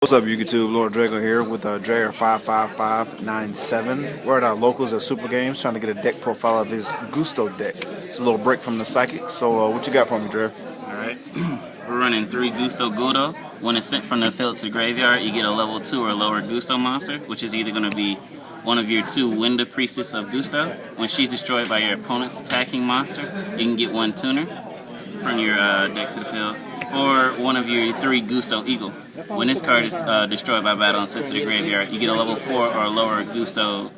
What's up, YugiTube? LordDrago here with Dreher55597. We're at our locals at Super Games trying to get a deck profile of his Gusto deck. It's a little break from the Psychic. So what you got for me, Dreher? Alright. We're running 3 Gusto Gudo. When it's sent from the field to the graveyard, you get a level 2 or lower Gusto monster, which is either going to be one of your 2 Winda Priestess of Gusto. When she's destroyed by your opponent's attacking monster, you can get 1 tuner from your deck to the field. Or one of your 3 Gusto Eagle. When this card is destroyed by battle and sent to the graveyard, you get a level 4 or lower Gusto,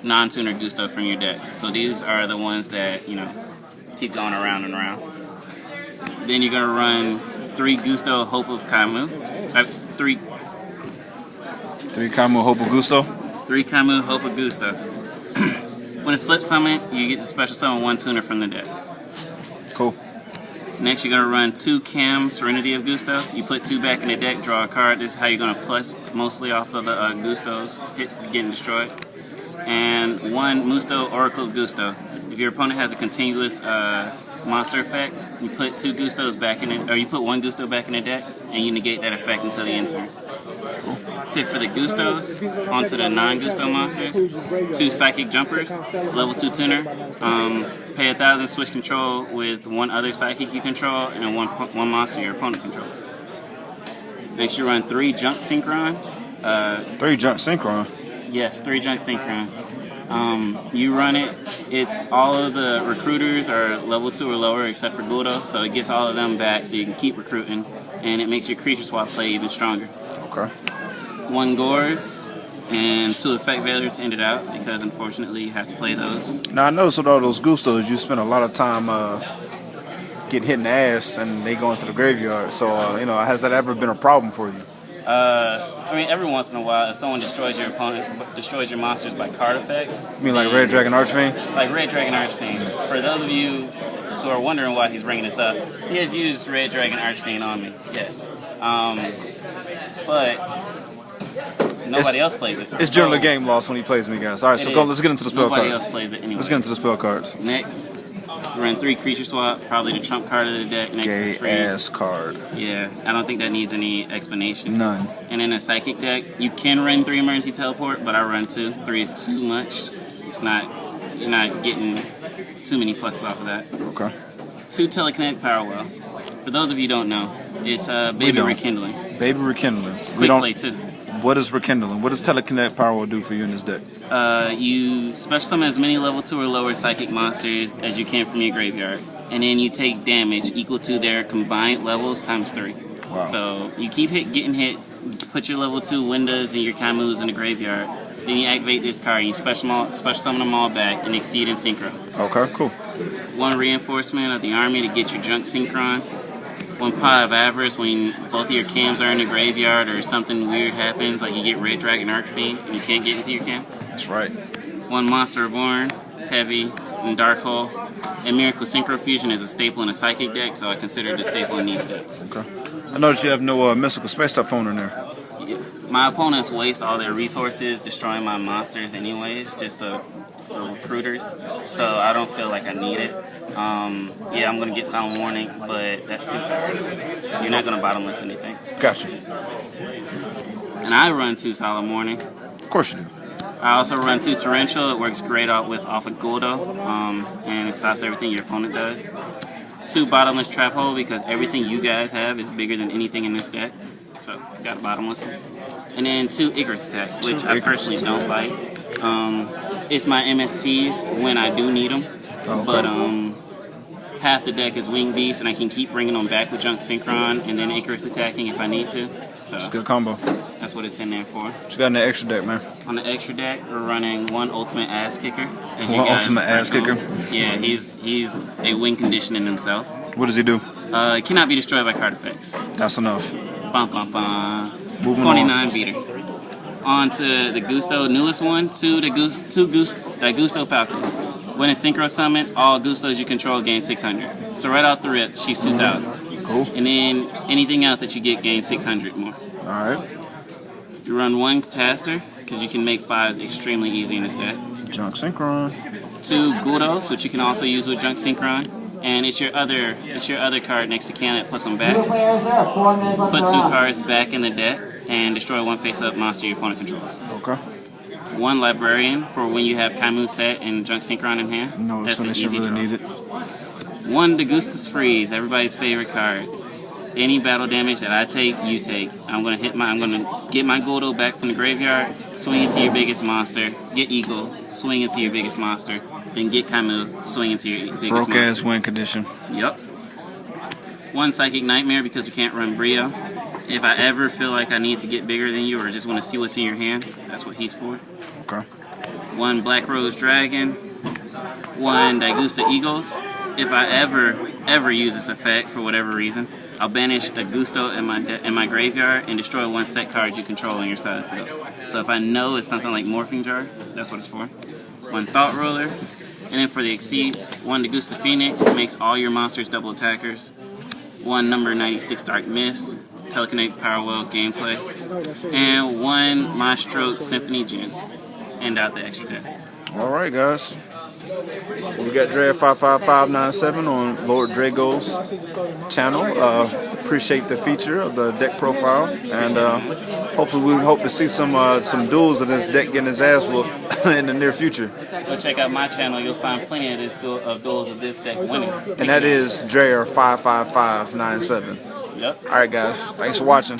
non-tuner Gusto from your deck. So these are the ones that, you know, keep going around and around. Then you're going to run 3 Gusto Hope of Kaimu. 3 Kaimu Hope of Gusto? 3 Kaimu Hope of Gusto. When it's flip summoned, you get to special summon 1 tuner from the deck. Cool. Next, you're going to run 2 Cam Serenity of Gusto. You put 2 back in the deck, draw a card. This is how you're going to plus mostly off of the Gustos getting destroyed. And 1 Musto Oracle of Gusto. If your opponent has a continuous monster effect, you put 2 Gustos back in it, or you put 1 Gusto back in the deck, and you negate that effect until the end turn. Sit for the Gustos, onto the non-Gusto monsters, 2 Psychic Jumpers, level 2 tuner, pay 1,000, switch control with 1 other Psychic you control, and one monster your opponent controls. Next you run 3 Junk Synchron. 3 Junk Synchron? Yes, 3 Junk Synchron. You run it, it's all of the recruiters are level 2 or lower except for Gudo, so it gets all of them back so you can keep recruiting, and it makes your creature swap play even stronger. Okay. 1 Gores and 2 Effect Veilers to end it out, because unfortunately you have to play those. Now I noticed with all those Gustos, you spend a lot of time getting hit in the ass and they go into the graveyard, so you know, has that ever been a problem for you? I mean, every once in a while, if someone destroys your opponent, destroys your monsters by card effects. You mean like Red Dragon Archfiend? Like Red Dragon Archfiend. For those of you who are wondering why he's bringing this up, he has used Red Dragon Archfiend on me, yes. But nobody else plays it. It's generally game loss when he plays me, guys. Alright, so let's get into the spell cards. Nobody else plays it anyway. Let's get into the spell cards. Next, we run 3 Creature Swap, probably the trump card of the deck next to Freeze. Gay-ass card. Yeah, I don't think that needs any explanation. None. And in a Psychic deck, you can run 3 Emergency Teleport, but I run 2. 3 is too much. It's not, you're not getting too many pluses off of that. Okay. 2 Telekinetic Power Well. For those of you who don't know, it's Baby Rekindling. Baby Rekindling. Quick play too. What is Rekindling? What does Telekinetic Power Well do for you in this deck? You special summon as many level 2 or lower Psychic monsters as you can from your graveyard, and then you take damage equal to their combined levels times 3. Wow. So you keep getting hit, you put your level 2 Windas and your Kaimus in the graveyard, then you activate this card and you special summon them all back and exceed in Synchro. Okay, cool. 1 Reinforcement of the army to get your Junk Synchron. 1 Pot of Avarice when both of your cams are in the graveyard or something weird happens, like you get Red Dragon Archfiend and you can't get into your cam. That's right. 1 Monster Reborn, Heavy, and Dark Hole. And Miracle Synchro Fusion is a staple in a Psychic deck, so I consider it a staple in these decks. Okay. I noticed you have no Mystical Space Stuff phone in there. Yeah. My opponents waste all their resources destroying my monsters anyways, just the recruiters, so I don't feel like I need it. Yeah, I'm going to get Silent Warning, but that's 2 cards. You're not going to bottomless anything. So. Gotcha. And I run 2 Silent Warning. Of course you do. I also run 2 Torrential. It works great off of Gudo, and it stops everything your opponent does. 2 Bottomless Trap Hole, because everything you guys have is bigger than anything in this deck, so got a Bottomless. And then 2 Icarus Attack, which I personally don't like. It's my MSTs when I do need them, but half the deck is Winged Beast, and I can keep bringing them back with Junk Synchron and then Icarus attacking if I need to. So it's a good combo. That's what it's in there for. What you got in the extra deck, man? On the extra deck, we're running 1 Ultimate Ass Kicker. 1 Ultimate Ass Kicker? Yeah, he's a win condition in himself. What does he do? It cannot be destroyed by card effects. That's enough. Bum, bum, bum. Moving 29 on. beater. On to the Gusto, newest one, 2 Gusto Falcons. When it's Synchro Summon, all Gustos you control gain 600. So right off the rip, she's 2,000. Cool. And then anything else that you get gains 600 more. Alright. You run 1 Caster, because you can make 5s extremely easy in this deck. Junk Synchron. 2 Gudos, which you can also use with Junk Synchron. and it's your other card next to Can that puts them back. Put 2 cards back in the deck, and destroy one face-up monster your opponent controls. Okay. 1 Librarian for when you have Kaimu set and Junk Synchron in hand. No, That's so an they should easy really draw. need it. 1 Degusta's Freeze, everybody's favorite card. Any battle damage that I take, you take. I'm gonna get my Goldo back from the graveyard, swing into your biggest monster, get Eagle, swing into your biggest monster, then get Kaimu, swing into your biggest monster. Broke ass win condition. Yep. 1 Psychic Nightmare because you can't run Brio. If I ever feel like I need to get bigger than you or just want to see what's in your hand, that's what he's for. Okay. 1 Black Rose Dragon. 1 Daigusta Eagles. If I ever use this effect for whatever reason, I'll banish a Gusto in my graveyard and destroy 1 set card you control on your side of the field. So if I know it's something like Morphing Jar, that's what it's for. 1 Thought Roller. And then for the Exceeds, 1 Daigusta Phoenix makes all your monsters double attackers. 1 number 96 Dark Mist, Telekinetic Power Well gameplay. And 1 Maestro Symphony Gem to end out the extra deck. Alright, guys. We got Dreher55597 on LordDrago's channel. Appreciate the feature of the deck profile, and hopefully we hope to see some duels of this deck getting his ass whooped in the near future. Go check out my channel. You'll find plenty of duels of this deck winning. And that is Dreher55597. Yep. Alright, guys. Thanks for watching.